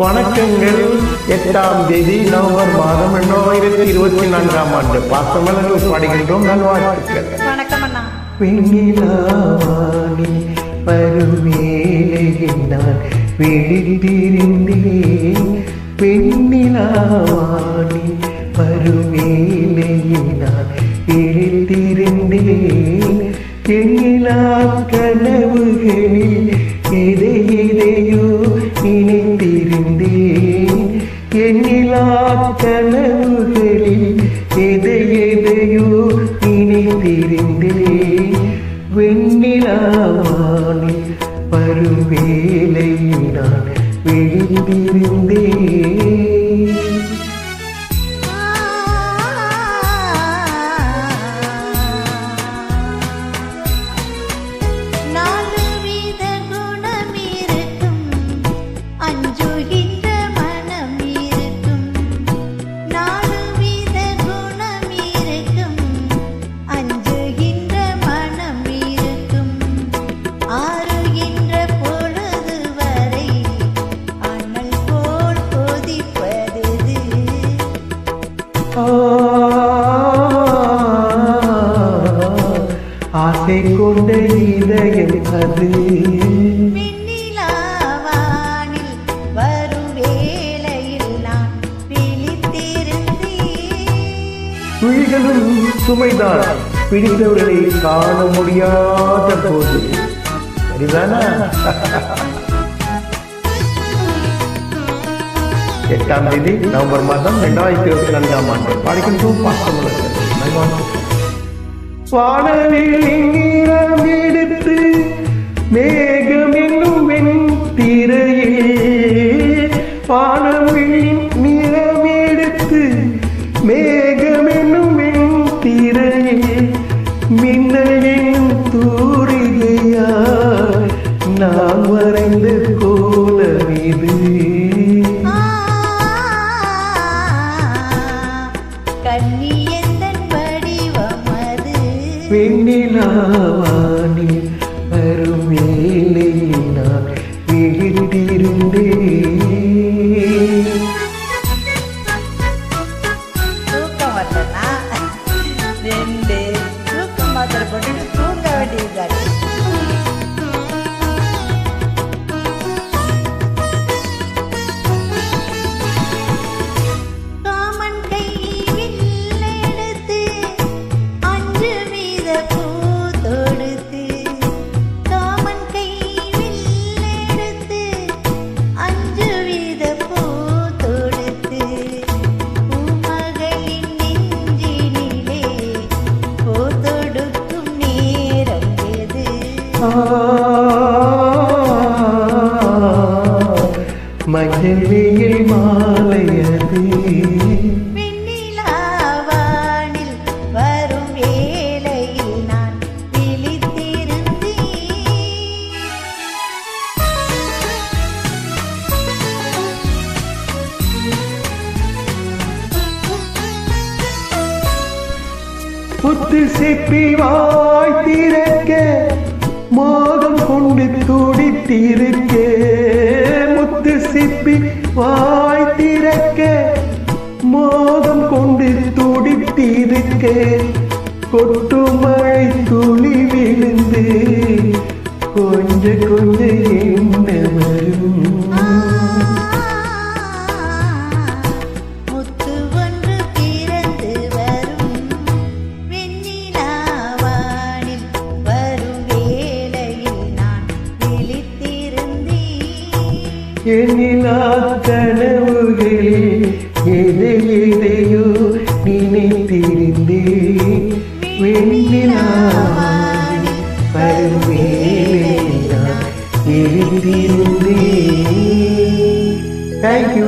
வணக்கங்கள். 8ஆம் தேதி நவம்பர் மாதம் 2024ஆம் ஆண்டு பாசமலர்கள் பாடுகின்றோம். நல்வாழ்த்துக்கள். வணக்கம் அண்ணா. பெண்ணிலாவாணி பருவேலையினால் விழித்திருந்தேன். பெண்ணிலாவாணி பருவேலையினால் விழித்திருந்தேன். எண்ணிலா கனவுகளில் எதையோ நினைத்திருந்தேன். எண்ணிலா கனவுகளில் எதையோ நினைத்திருந்தேன். வெண்ணிலாவானில் பருவேலை நான் விழித்திருந்தேன். ஆசை கொண்ட இதயம் அது வெண்ணிலாவானில் வரும் வேளையில் நான் விழித்திருந்தேன். விழிகளும் சுமைதான் பிடித்தவர்களை காண முடியாத போது. சரிதானா? 8ஆம் தேதி நவம்பர் மாதம் 2024ஆம் ஆண்டு பாடுகின்றோம் பாசமலர்கள். வானவில் நீரம் எடுத்து மேகம் என்னும் வெண்திரையில், வானவில் நீரம் எடுத்து மேகம் என்னும் வெண்திரையில், மின்னல் என்னும் தூரிகையாய் நான் வரைந்த கோலம் இது. வெண்ணிலாவானில் வரும் வேளையில் நான் விழித்திருந்தேன். தூக்கம் வரலன்னா 2 தூக்கம் மாத்திரை போட்டு தூங்க வேண்டியது. மஞ்சள் வெயில் மாலையது. வெண்ணிலாவானில் வரும் வேளையில் நான் விழித்திருந்தேன். புத்து சிப்பி வாய் திறக்க மோகம் கொண்டு துடித்திருக்க. முத்து சிப்பி வாய் திறக்க மோகம் கொண்டு துடித்திருக்க. கொட்டு மழை துளி விழுந்து கொஞ்ச கொஞ்ச என்ன வரும். எண்ணிலா கனவுகளில் எதையோ நினைத்திருந்தேன். வெண்ணிலாவானில் வரும் வேளையில் நான் விழித்திருந்தேன். தேங்க்யூ.